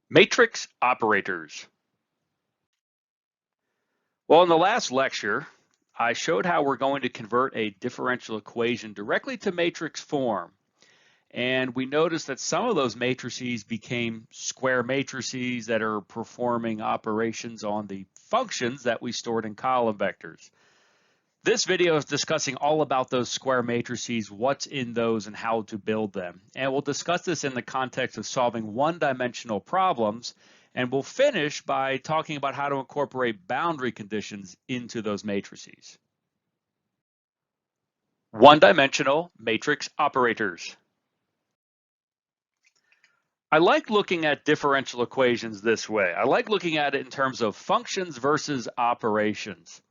Matrix operators. Well, in the last lecture, I showed how we're going to convert a differential equation directly to matrix form. And we noticed that some of those matrices became square matrices that are performing operations on the functions that we stored in column vectors. This video is discussing all about those square matrices, what's in those, and how to build them. And we'll discuss this in the context of solving one-dimensional problems, and we'll finish by talking about how to incorporate boundary conditions into those matrices. One-dimensional matrix operators. I like looking at differential equations this way. I like looking at it in terms of functions versus operations.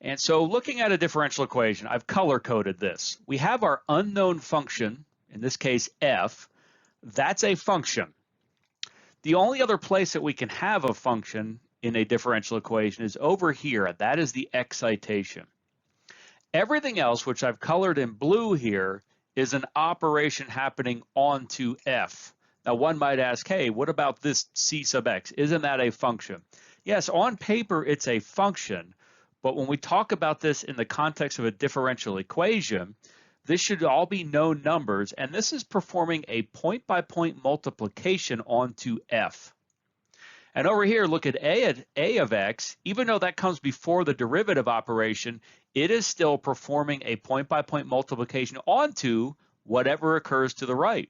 And so looking at a differential equation, I've color-coded this. We have our unknown function, in this case f, that's a function. The only other place that we can have a function in a differential equation is over here, that is the excitation. Everything else, which I've colored in blue here, is an operation happening onto f. Now one might ask, hey, what about this c sub x? Isn't that a function? Yes, on paper it's a function, but when we talk about this in the context of a differential equation, this should all be known numbers, and this is performing a point-by-point multiplication onto f. And over here, look at a of x. Even though that comes before the derivative operation, it is still performing a point-by-point multiplication onto whatever occurs to the right.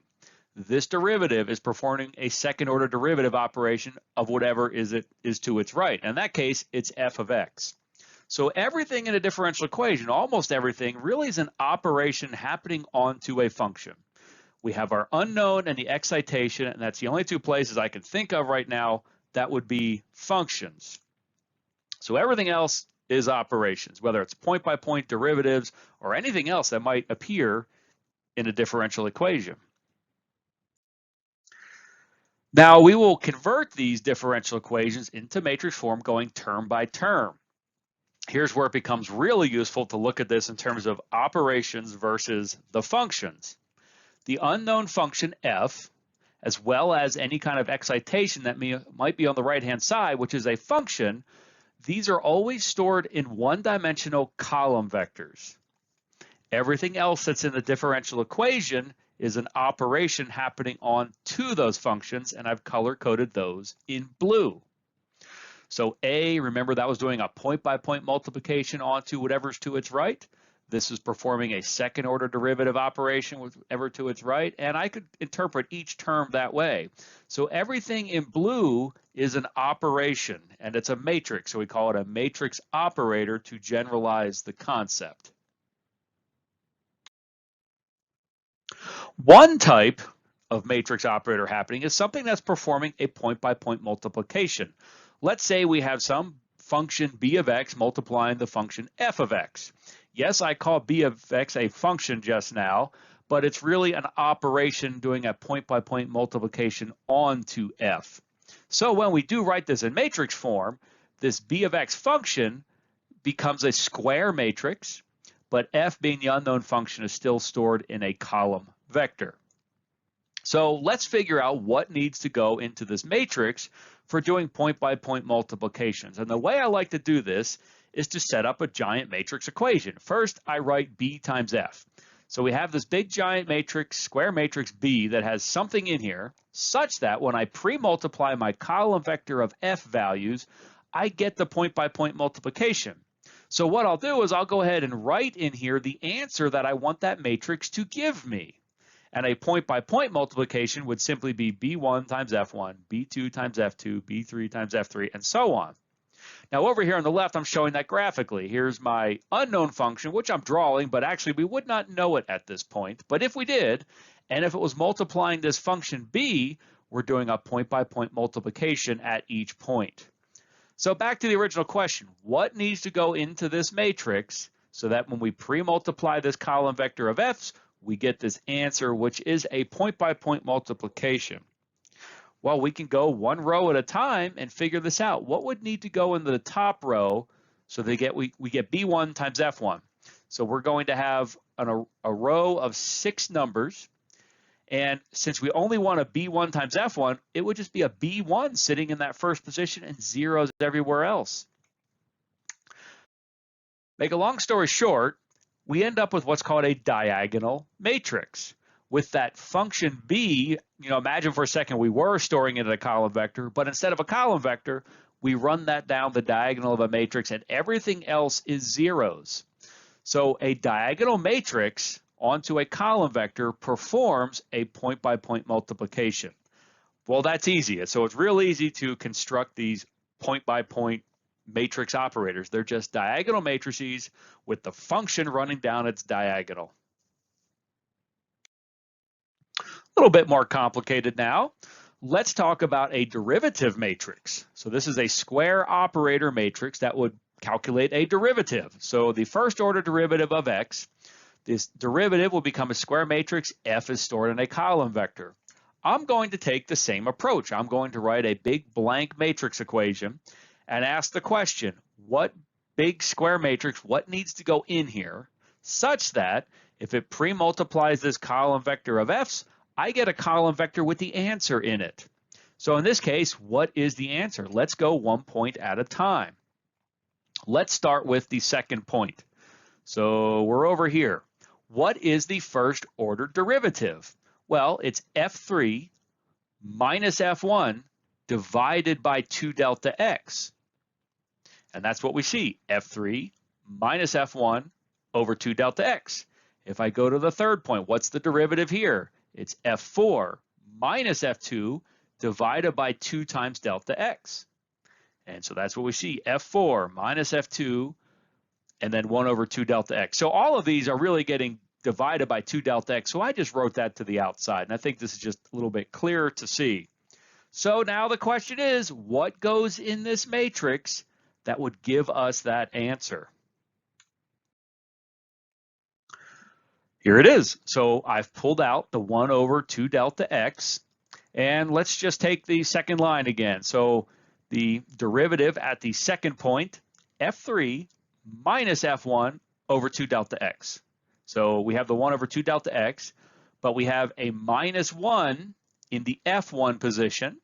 This derivative is performing a second-order derivative operation of whatever is to its right. In that case, it's f of x. So everything in a differential equation, almost everything, really is an operation happening onto a function. We have our unknown and the excitation, and that's the only two places I can think of right now that would be functions. So everything else is operations, whether it's point-by-point derivatives or anything else that might appear in a differential equation. Now we will convert these differential equations into matrix form going term by term. Here's where it becomes really useful to look at this in terms of operations versus the functions. The unknown function f, as well as any kind of excitation that might be on the right-hand side, which is a function, these are always stored in one-dimensional column vectors. Everything else that's in the differential equation is an operation happening on to those functions, and I've color-coded those in blue. So a, remember that was doing a point-by-point multiplication onto whatever's to its right. This is performing a second-order derivative operation with whatever to its right, and I could interpret each term that way. So everything in blue is an operation, and it's a matrix, so we call it a matrix operator to generalize the concept. One type of matrix operator happening is something that's performing a point-by-point multiplication. Let's say we have some function b of x multiplying the function f of x. Yes, I call b of x a function just now, but it's really an operation doing a point-by-point multiplication onto f. So when we do write this in matrix form, this b of x function becomes a square matrix, but f being the unknown function is still stored in a column vector. So let's figure out what needs to go into this matrix for doing point-by-point multiplications. And the way I like to do this is to set up a giant matrix equation. First, I write b times f. So we have this big giant matrix, square matrix b, that has something in here such that when I pre-multiply my column vector of f values, I get the point-by-point multiplication. So what I'll do is I'll go ahead and write in here the answer that I want that matrix to give me. And a point-by-point multiplication would simply be b1 times f1, b2 times f2, b3 times f3, and so on. Now over here on the left, I'm showing that graphically. Here's my unknown function, which I'm drawing, but actually we would not know it at this point. But if we did, and if it was multiplying this function b, we're doing a point-by-point multiplication at each point. So back to the original question, what needs to go into this matrix so that when we pre-multiply this column vector of f's, we get this answer, which is a point-by-point multiplication? Well, we can go one row at a time and figure this out. What would need to go into the top row so we get b1 times f1? So we're going to have a row of 6 numbers, And since we only want a B1 times F1, it would just be a B1 sitting in that first position and zeros everywhere else. Make a long story short, we end up with what's called a diagonal matrix. With that function B, imagine for a second we were storing it in a column vector, but instead of a column vector, we run that down the diagonal of a matrix and everything else is zeros. So a diagonal matrix onto a column vector performs a point-by-point multiplication. Well, that's easy. So it's real easy to construct these point-by-point matrix operators. They're just diagonal matrices with the function running down its diagonal. A little bit more complicated now. Let's talk about a derivative matrix. So this is a square operator matrix that would calculate a derivative. So the first order derivative of x, this derivative will become a square matrix. F is stored in a column vector. I'm going to take the same approach. I'm going to write a big blank matrix equation and ask the question, what big square matrix, what needs to go in here such that if it pre-multiplies this column vector of f's, I get a column vector with the answer in it. So in this case, what is the answer? Let's go one point at a time. Let's start with the second point. So we're over here. What is the first order derivative? Well, it's f3 minus f1 divided by 2 delta x. And that's what we see, f3 minus f1 over 2 delta x. If I go to the third point, what's the derivative here? It's f4 minus f2 divided by 2 times delta x. And so that's what we see, f4 minus f2, and then 1 over 2 delta x. So all of these are really getting divided by 2 delta x, so I just wrote that to the outside, and I think this is just a little bit clearer to see. So now the question is, what goes in this matrix that would give us that answer? Here it is. So I've pulled out the 1 over 2 delta x, and let's just take the second line again. So the derivative at the second point, f3 minus f1 over 2 delta x. So we have the 1 over 2 delta x, but we have a minus 1 in the f1 position,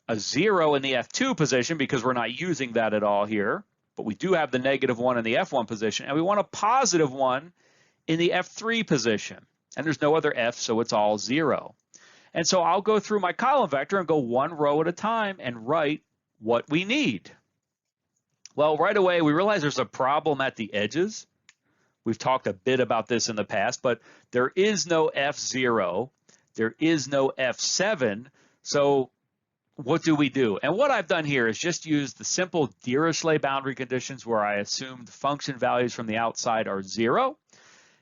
a 0 in the f2 position because we're not using that at all here, but we do have the negative 1 in the f1 position, and we want a positive 1 in the f3 position. And there's no other f, so it's all 0. And so I'll go through my column vector and go one row at a time and write what we need. Well, right away, we realize there's a problem at the edges. We've talked a bit about this in the past, but there is no F0, there is no F7, so what do we do? And what I've done here is just use the simple Dirichlet boundary conditions where I assumed function values from the outside are 0,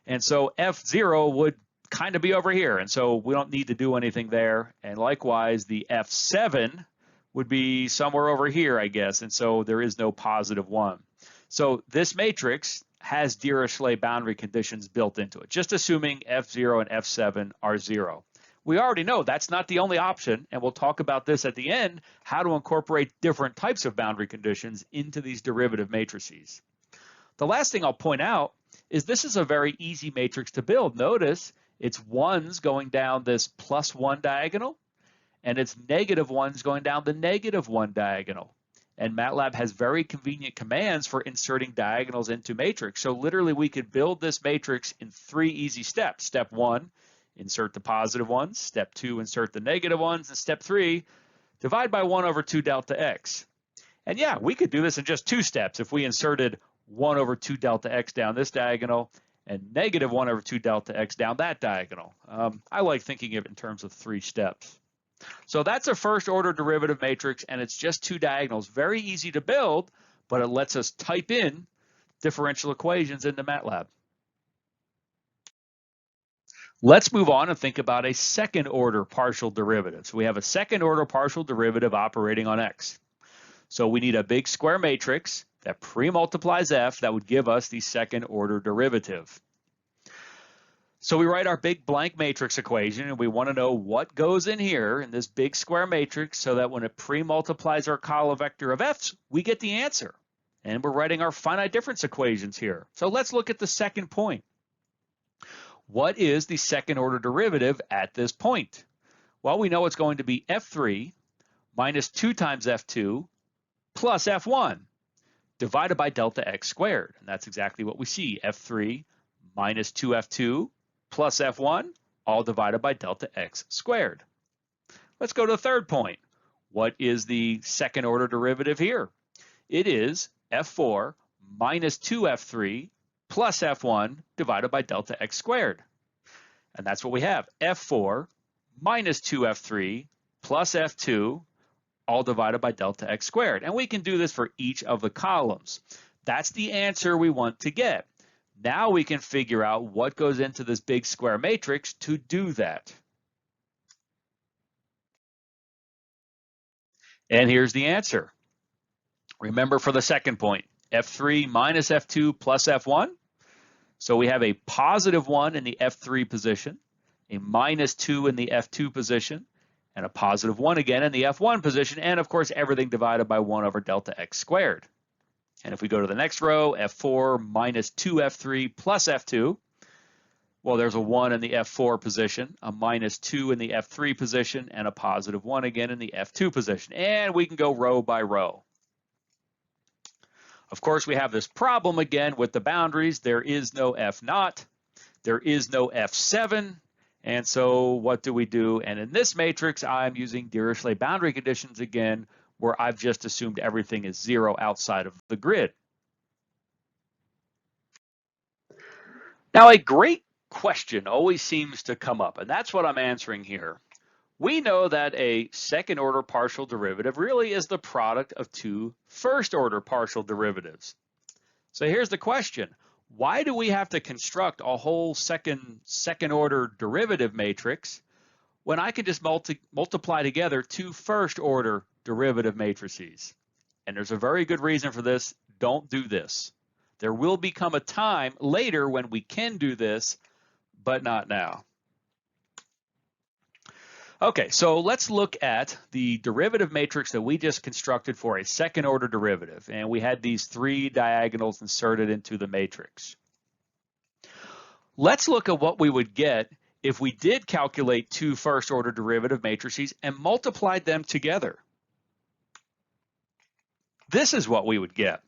and so F0 would kind of be over here, and so we don't need to do anything there, and likewise the F7 would be somewhere over here, I guess, and so there is no positive 1. So this matrix has Dirichlet boundary conditions built into it, just assuming F0 and F7 are 0. We already know that's not the only option, and we'll talk about this at the end, how to incorporate different types of boundary conditions into these derivative matrices. The last thing I'll point out is this is a very easy matrix to build. Notice it's 1s going down this +1 diagonal, and it's negative 1s going down the negative 1 diagonal. And MATLAB has very convenient commands for inserting diagonals into matrix. So literally we could build this matrix in 3 easy steps. Step 1, insert the positive 1s. Step 2, insert the negative 1s. And step 3, divide by 1 over 2 delta x. And yeah, we could do this in just 2 steps if we inserted 1 over 2 delta x down this diagonal and negative 1 over 2 delta x down that diagonal. I like thinking of it in terms of 3 steps. So that's a first order derivative matrix, and it's just 2 diagonals. Very easy to build, but it lets us type in differential equations into MATLAB. Let's move on and think about a second order partial derivative. So we have a second order partial derivative operating on x. So we need a big square matrix that pre-multiplies f that would give us the second order derivative. So we write our big blank matrix equation, and we want to know what goes in here in this big square matrix so that when it pre-multiplies our column vector of f's, we get the answer. And we're writing our finite difference equations here. So let's look at the second point. What is the second order derivative at this point? Well, we know it's going to be f3 minus 2 times f2 plus f1 divided by delta x squared. And that's exactly what we see, f3 minus 2f2 plus f1, all divided by delta x squared. Let's go to the third point. What is the second order derivative here? It is f4 minus 2f3 plus f1 divided by delta x squared. And that's what we have, f4 minus 2f3 plus f2 all divided by delta x squared. And we can do this for each of the columns. That's the answer we want to get. Now we can figure out what goes into this big square matrix to do that. And here's the answer. Remember for the second point, f3 minus f2 plus f1. So we have a positive 1 in the f3 position, a minus 2 in the f2 position, and a positive 1 again in the f1 position, and of course everything divided by 1 over delta x squared. And if we go to the next row, f4 minus 2f3 plus f2, well, there's a 1 in the f4 position, a minus 2 in the f3 position, and a positive 1 again in the f2 position. And we can go row by row. Of course, we have this problem again with the boundaries. There is no f0, there is no f7, and so what do we do? And in this matrix, I'm using Dirichlet boundary conditions again, where I've just assumed everything is 0 outside of the grid. Now, a great question always seems to come up, and that's what I'm answering here. We know that a second order partial derivative really is the product of two first order partial derivatives. So here's the question. Why do we have to construct a whole second order derivative matrix when I can just multiply together two first order derivative matrices? And there's a very good reason for this. Don't do this. There will become a time later when we can do this, but not now. Okay, so let's look at the derivative matrix that we just constructed for a second order derivative. And we had these three diagonals inserted into the matrix. Let's look at what we would get if we did calculate two first order derivative matrices and multiplied them together. This is what we would get.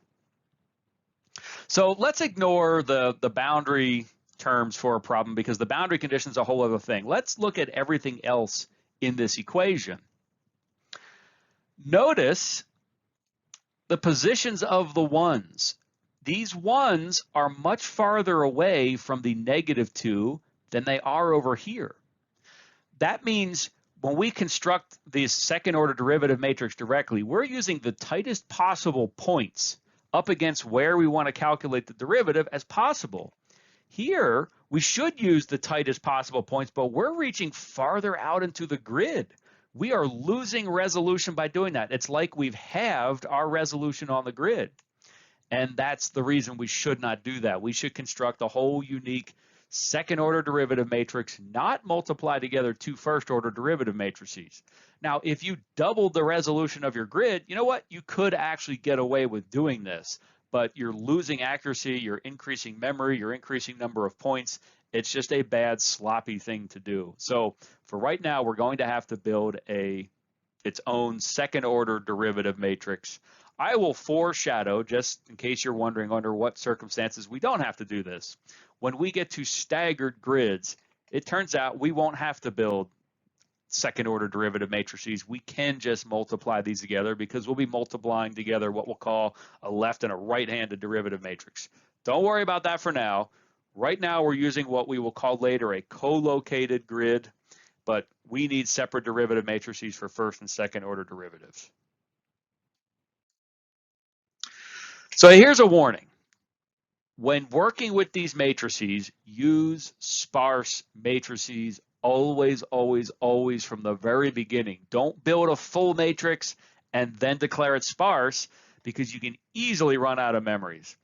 So let's ignore the boundary terms for a problem because the boundary condition is a whole other thing. Let's look at everything else in this equation. Notice the positions of the ones. These ones are much farther away from the -2 than they are over here. That means when we construct the second order derivative matrix directly, we're using the tightest possible points up against where we want to calculate the derivative as possible. Here, we should use the tightest possible points, but we're reaching farther out into the grid. We are losing resolution by doing that. It's like we've halved our resolution on the grid. And that's the reason we should not do that. We should construct a whole unique second order derivative matrix, not multiply together two first order derivative matrices. Now, if you doubled the resolution of your grid, you know what? You could actually get away with doing this, but you're losing accuracy, you're increasing memory, you're increasing number of points. It's just a bad, sloppy thing to do. So for right now, we're going to have to build its own second order derivative matrix. I will foreshadow, just in case you're wondering under what circumstances we don't have to do this. When we get to staggered grids, it turns out we won't have to build second order derivative matrices. We can just multiply these together because we'll be multiplying together what we'll call a left and a right-handed derivative matrix. Don't worry about that for now. Right now we're using what we will call later a co-located grid, but we need separate derivative matrices for first and second order derivatives. So here's a warning. When working with these matrices, use sparse matrices always, always, always from the very beginning. Don't build a full matrix and then declare it sparse because you can easily run out of memories.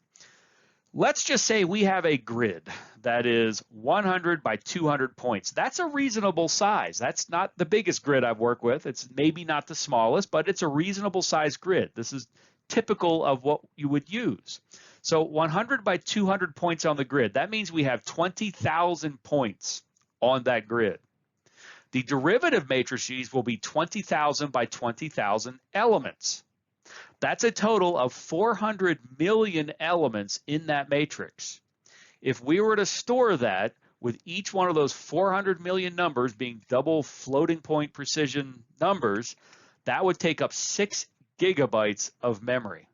Let's just say we have a grid that is 100 by 200 points. That's a reasonable size. That's not the biggest grid I've worked with. It's maybe not the smallest, but it's a reasonable size grid. This is typical of what you would use. So 100 by 200 points on the grid, that means we have 20,000 points on that grid. The derivative matrices will be 20,000 by 20,000 elements. That's a total of 400 million elements in that matrix. If we were to store that with each one of those 400 million numbers being double floating point precision numbers, that would take up 6 gigabytes of memory.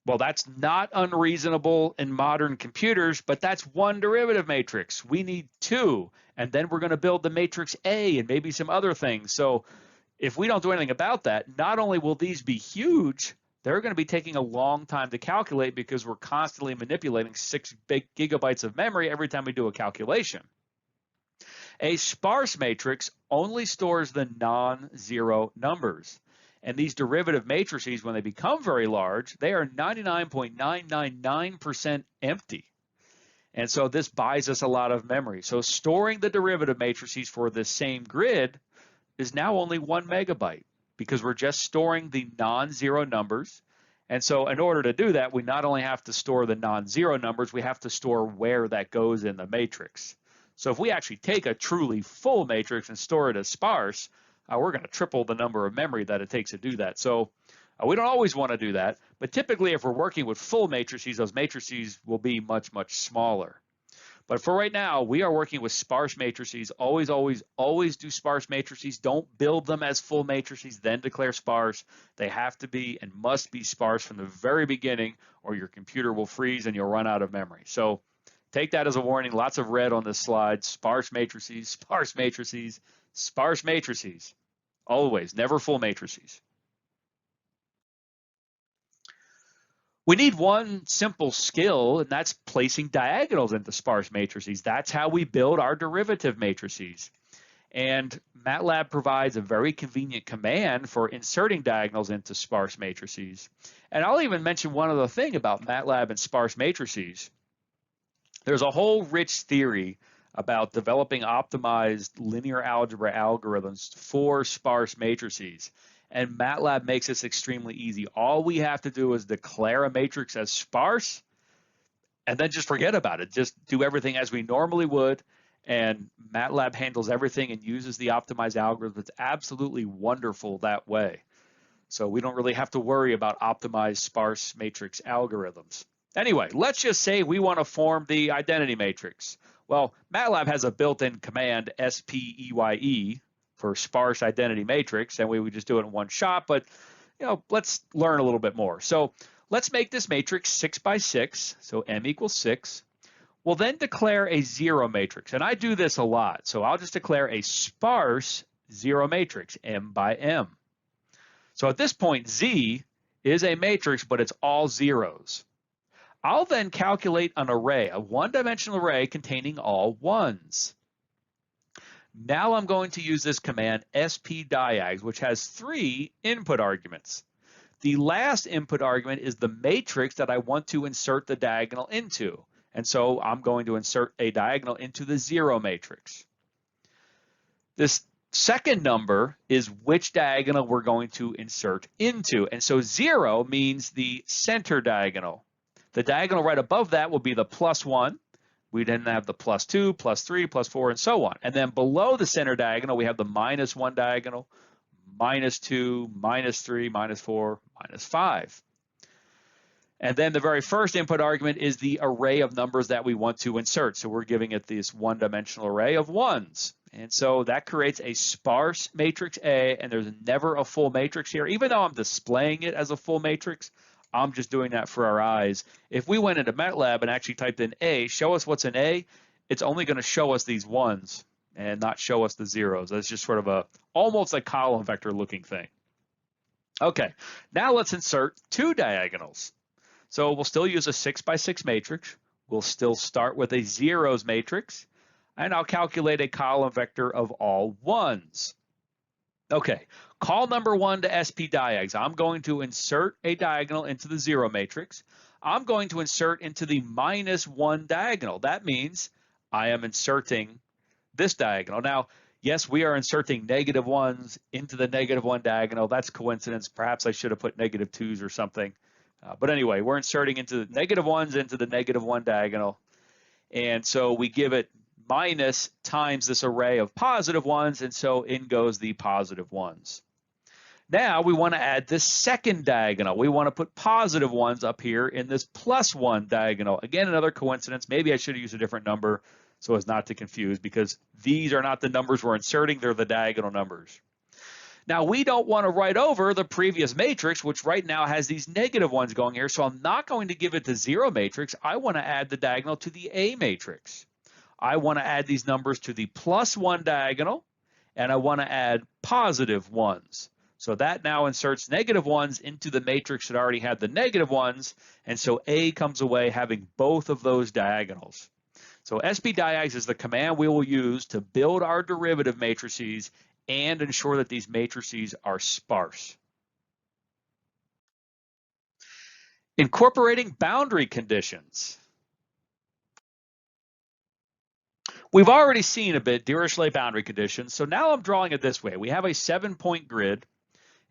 Well, that's not unreasonable in modern computers, but that's one derivative matrix. We need 2, and then we're going to build the matrix A and maybe some other things. So if we don't do anything about that, not only will these be huge, they're going to be taking a long time to calculate because we're constantly manipulating 6 big gigabytes of memory every time we do a calculation. A sparse matrix only stores the non-zero numbers. And these derivative matrices, when they become very large, they are 99.999% empty. And so this buys us a lot of memory. So storing the derivative matrices for the same grid is now only 1 megabyte because we're just storing the non-zero numbers. And so in order to do that, we not only have to store the non-zero numbers, we have to store where that goes in the matrix. So if we actually take a truly full matrix and store it as sparse, we're going to triple the number of memory that it takes to do that. So we don't always want to do that, but typically if we're working with full matrices, those matrices will be much, much smaller. But for right now, we are working with sparse matrices. Always, always, always do sparse matrices. Don't build them as full matrices, then declare sparse. They have to be and must be sparse from the very beginning, or your computer will freeze and you'll run out of memory. So take that as a warning. Lots of red on this slide. Sparse matrices, sparse matrices, sparse matrices. Always, never full matrices. We need one simple skill, and that's placing diagonals into sparse matrices. That's how we build our derivative matrices. And MATLAB provides a very convenient command for inserting diagonals into sparse matrices. And I'll even mention one other thing about MATLAB and sparse matrices. There's a whole rich theory about developing optimized linear algebra algorithms for sparse matrices. And MATLAB makes this extremely easy. All we have to do is declare a matrix as sparse and then just forget about it. Just do everything as we normally would. And MATLAB handles everything and uses the optimized algorithm. It's absolutely wonderful that way. So we don't really have to worry about optimized sparse matrix algorithms. Anyway, let's just say we want to form the identity matrix. Well, MATLAB has a built-in command, SPEYE, for sparse identity matrix, and we would just do it in one shot, but let's learn a little bit more. So let's make this matrix 6 by 6, so M equals 6. We'll then declare a zero matrix, and I do this a lot, so I'll just declare a sparse zero matrix, M by M. So at this point, Z is a matrix, but it's all zeros. I'll then calculate an array, a one-dimensional array containing all ones. Now I'm going to use this command spdiag, which has 3 input arguments. The last input argument is the matrix that I want to insert the diagonal into. And so I'm going to insert a diagonal into the zero matrix. This second number is which diagonal we're going to insert into. And so 0 means the center diagonal. The diagonal right above that will be the +1. We then have the +2, +3, +4, and so on. And then below the center diagonal, we have the -1 diagonal, -2, -3, -4, -5. And then the very first input argument is the array of numbers that we want to insert. So we're giving it this one-dimensional array of ones. And so that creates a sparse matrix A, and there's never a full matrix here. Even though I'm displaying it as a full matrix, I'm just doing that for our eyes. If we went into MATLAB and actually typed in A, show us what's in A, it's only going to show us these ones and not show us the zeros. That's just sort of almost a column vector looking thing. Okay, now let's insert 2 diagonals. So we'll still use a 6 by 6 matrix. We'll still start with a zeros matrix, and I'll calculate a column vector of all ones. Okay, call number 1 to spdiags. I'm going to insert a diagonal into the zero matrix. I'm going to insert into the -1 diagonal. That means I am inserting this diagonal. Now, Yes, we are inserting negative ones into the negative one diagonal. That's coincidence. Perhaps I should have put negative twos or something. But anyway, we're inserting into the negative ones into the negative one diagonal. And so we give it minus times this array of positive ones, and so in goes the positive ones. Now we want to add this second diagonal. We want to put positive ones up here in this plus one diagonal. Again, another coincidence. Maybe I should have used a different number so as not to confuse, because these are not the numbers we're inserting, they're the diagonal numbers. Now we don't want to write over the previous matrix, which right now has these negative ones going here, so I'm not going to give it the 0 matrix. I want to add the diagonal to the A matrix. I want to add these numbers to the plus one diagonal, and I want to add positive ones. So that now inserts negative ones into the matrix that already had the negative ones, and so A comes away having both of those diagonals. So SPDIAGs is the command we will use to build our derivative matrices and ensure that these matrices are sparse. Incorporating boundary conditions. We've already seen a bit Dirichlet boundary conditions, so now I'm drawing it this way. We have a 7-point grid,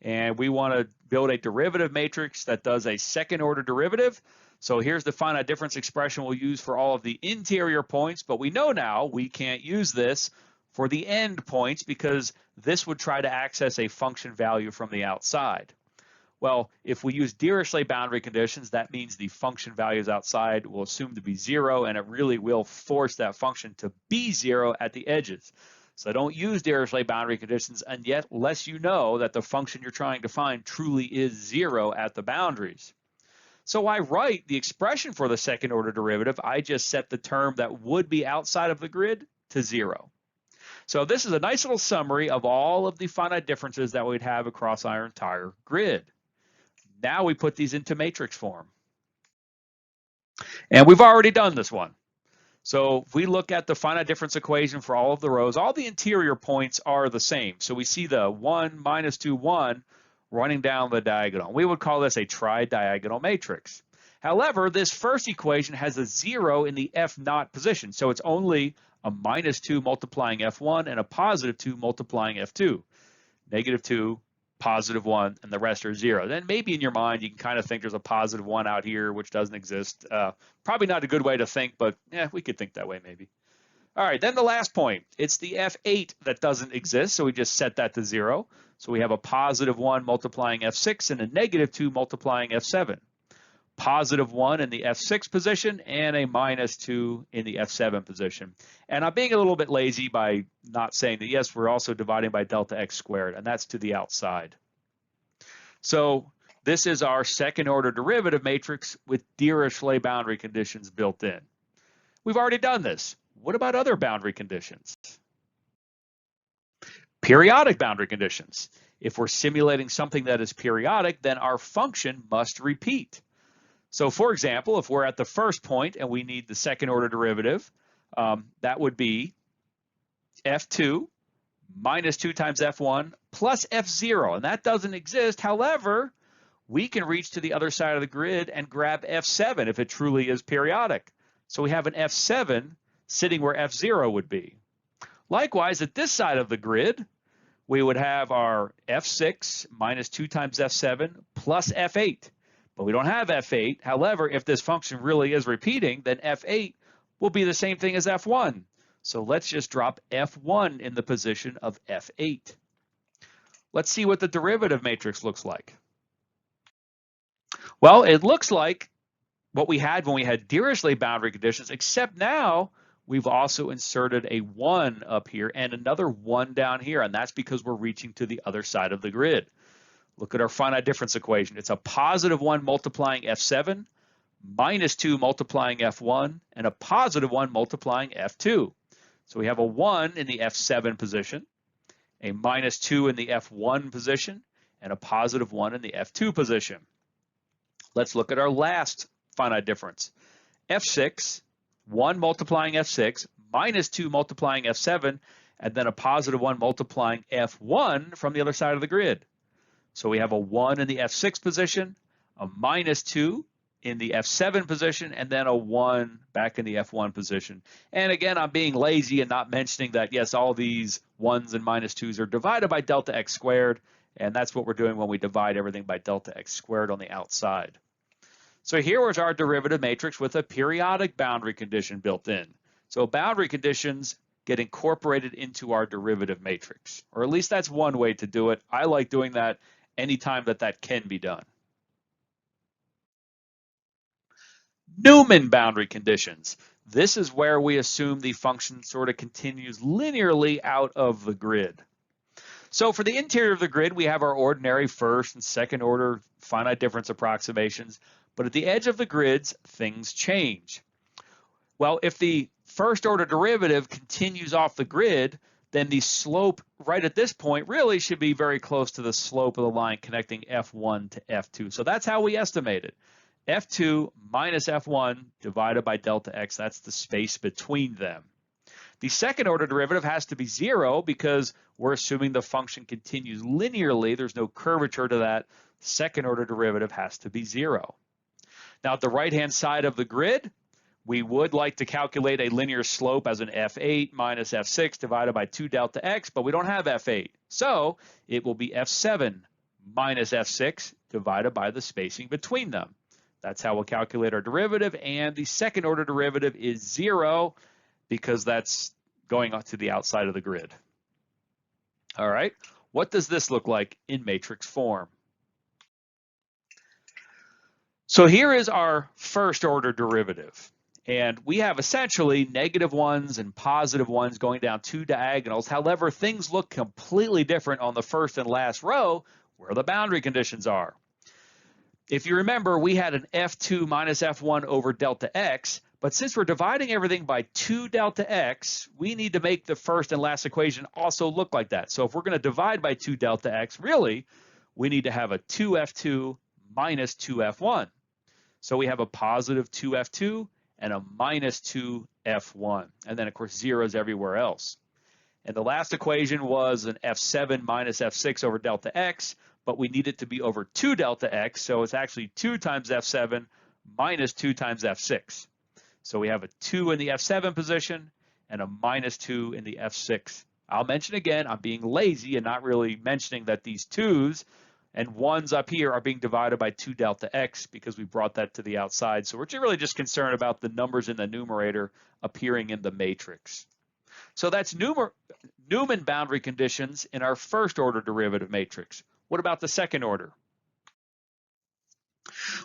and we want to build a derivative matrix that does a second order derivative. So here's the finite difference expression we'll use for all of the interior points, but we know now we can't use this for the end points because this would try to access a function value from the outside. Well, if we use Dirichlet boundary conditions, that means the function values outside will assume to be 0, and it really will force that function to be 0 at the edges. So don't use Dirichlet boundary conditions, and yet unless you know that the function you're trying to find truly is 0 at the boundaries. So I write the expression for the second order derivative. I just set the term that would be outside of the grid to 0. So this is a nice little summary of all of the finite differences that we'd have across our entire grid. Now we put these into matrix form. And we've already done this one. So if we look at the finite difference equation for all of the rows, all the interior points are the same. So we see the 1, minus 2, 1 running down the diagonal. We would call this a tridiagonal matrix. However, this first equation has a 0 in the F0 position. So it's only a minus 2 multiplying F1 and a positive 2 multiplying F2. Negative 2, positive 1, and the rest are 0. Then maybe in your mind you can kind of think there's a positive 1 out here which doesn't exist. Probably not a good way to think, but yeah, we could think that way maybe. All right, then the last point. It's the F8 that doesn't exist, so we just set that to 0. So we have a positive 1 multiplying F6 and a negative 2 multiplying F7. Positive 1 in the F6 position and a minus 2 in the F7 position. And I'm being a little bit lazy by not saying that, yes, we're also dividing by delta x squared, and that's to the outside. So this is our second order derivative matrix with Dirichlet boundary conditions built in. We've already done this. What about other boundary conditions? Periodic boundary conditions. If we're simulating something that is periodic, then our function must repeat. So for example, if we're at the first point and we need the second order derivative, that would be F2 minus 2 times F1 plus F0, and that doesn't exist. However, we can reach to the other side of the grid and grab F7 if it truly is periodic. So we have an F7 sitting where F0 would be. Likewise, at this side of the grid, we would have our F6 minus 2 times F7 plus F8. But we don't have F8. However, if this function really is repeating, then F8 will be the same thing as F1. So let's just drop F1 in the position of F8. Let's see what the derivative matrix looks like. Well, it looks like what we had when we had Dirichlet boundary conditions, except now we've also inserted a 1 up here and another 1 down here, and that's because we're reaching to the other side of the grid. Look at our finite difference equation. It's a positive 1 multiplying F7, minus 2 multiplying F1, and a positive 1 multiplying F2. So we have a 1 in the F7 position, a minus 2 in the F1 position, and a positive 1 in the F2 position. Let's look at our last finite difference. F6, 1 multiplying F6, minus 2 multiplying F7, and then a positive 1 multiplying F1 from the other side of the grid. So we have a 1 in the F6 position, a minus 2 in the F7 position, and then a 1 back in the F1 position. And again, I'm being lazy and not mentioning that, yes, all these 1s and minus 2s are divided by delta x squared, and that's what we're doing when we divide everything by delta x squared on the outside. So here was our derivative matrix with a periodic boundary condition built in. So boundary conditions get incorporated into our derivative matrix, or at least that's one way to do it. I like doing that anytime that can be done. Neuman boundary conditions. This is where we assume the function sort of continues linearly out of the grid. So for the interior of the grid, we have our ordinary first and second order finite difference approximations, but at the edge of the grids, things change. Well, if the first order derivative continues off the grid, then the slope right at this point really should be very close to the slope of the line connecting F1 to F2. So that's how we estimate it. F2 minus F1 divided by delta x, that's the space between them. The second order derivative has to be 0 because we're assuming the function continues linearly. There's no curvature to that. Second order derivative has to be 0. Now at the right-hand side of the grid, we would like to calculate a linear slope as an F8 minus F6 divided by 2 delta x, but we don't have F8. So it will be F7 minus F6 divided by the spacing between them. That's how we'll calculate our derivative, and the second order derivative is 0 because that's going to the outside of the grid. All right, what does this look like in matrix form? So here is our first order derivative, and we have essentially negative 1s and positive 1s going down 2 diagonals. However, things look completely different on the first and last row where the boundary conditions are. If you remember, we had an F2 minus F1 over delta x, but since we're dividing everything by 2 delta x, we need to make the first and last equation also look like that. So if we're going to divide by 2 delta x, really, we need to have a 2F2 minus 2F1. So we have a positive 2F2 and a minus 2F1. And then, of course, zeros everywhere else. And the last equation was an F7 minus F6 over delta x, but we need it to be over 2 delta x, so it's actually 2 times F7 minus 2 times F6. So we have a 2 in the F7 position and a minus 2 in the F6. I'll mention again, I'm being lazy and not really mentioning that these 2's and 1's up here are being divided by 2 delta x because we brought that to the outside. So we're really just concerned about the numbers in the numerator appearing in the matrix. So that's Neuman boundary conditions in our first order derivative matrix. What about the second order?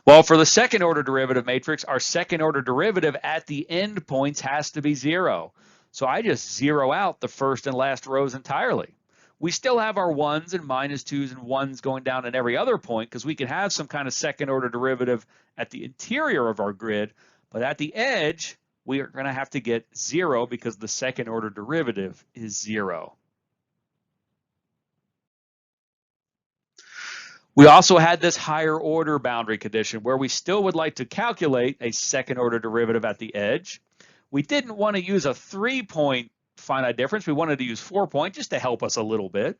Well, for the second order derivative matrix, our second order derivative at the end points has to be 0. So I just zero out the first and last rows entirely. We still have our 1s and minus 2s and 1s going down at every other point because we can have some kind of second order derivative at the interior of our grid, but at the edge, we are going to have to get 0 because the second order derivative is 0. We also had this higher order boundary condition where we still would like to calculate a second order derivative at the edge. We didn't want to use a 3-point finite difference. We wanted to use 4-point just to help us a little bit.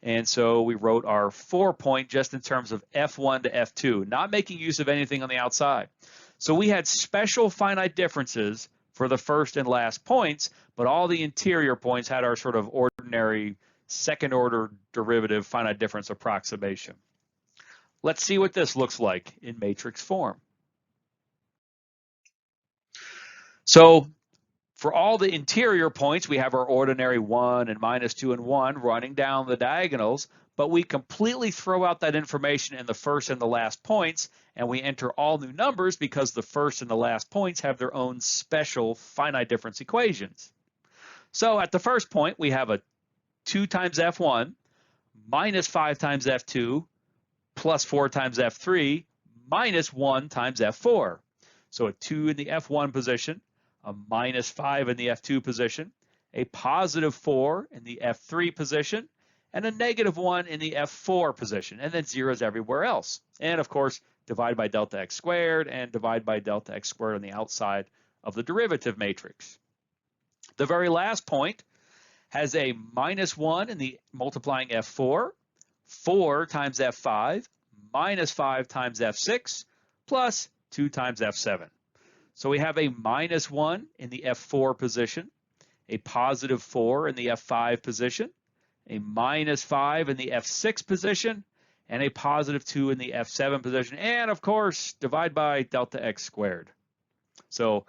And so we wrote our 4-point just in terms of F1 to F2, not making use of anything on the outside. So we had special finite differences for the first and last points, but all the interior points had our sort of ordinary second order derivative finite difference approximation. Let's see what this looks like in matrix form. So for all the interior points, we have our ordinary 1 and minus 2 and 1 running down the diagonals, but we completely throw out that information in the first and the last points, and we enter all new numbers because the first and the last points have their own special finite difference equations. So at the first point, we have a 2 times F1 minus 5 times F2 plus 4 times F3 minus 1 times F4. So a 2 in the F1 position, a minus 5 in the F2 position, a positive 4 in the F3 position, and a negative 1 in the F4 position, and then zeros everywhere else. And of course, divide by delta x squared and divide by delta x squared on the outside of the derivative matrix. The very last point has a minus 1 in the multiplying F4, 4 times F5, minus 5 times F6, plus 2 times F7. So we have a -1 in the F4 position, a +4 in the F5 position, a -5 in the F6 position, and a +2 in the F7 position. And of course, divide by delta x squared. So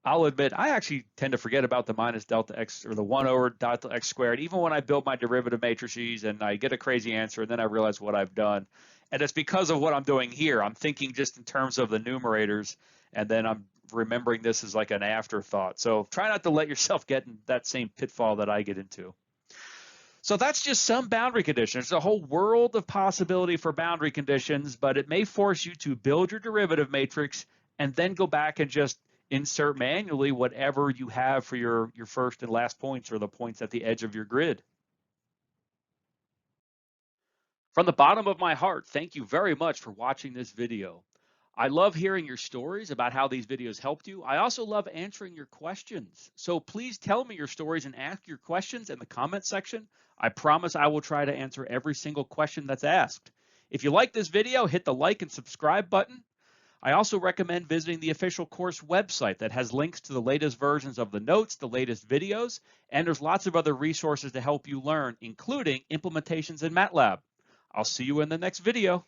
I'll admit, I actually tend to forget about the minus delta x, or the 1 over delta x squared, even when I build my derivative matrices and I get a crazy answer and then I realize what I've done. And it's because of what I'm doing here. I'm thinking just in terms of the numerators, and then I'm remembering this as like an afterthought. So try not to let yourself get in that same pitfall that I get into. So that's just some boundary conditions. There's a whole world of possibility for boundary conditions, but it may force you to build your derivative matrix and then go back and just insert manually whatever you have for your first and last points, or the points at the edge of your grid. From the bottom of my heart, thank you very much for watching this video. I love hearing your stories about how these videos helped you. I also love answering your questions. So please tell me your stories and ask your questions in the comment section. I promise I will try to answer every single question that's asked. If you like this video, hit the like and subscribe button. I also recommend visiting the official course website that has links to the latest versions of the notes, the latest videos, and there's lots of other resources to help you learn, including implementations in MATLAB. I'll see you in the next video.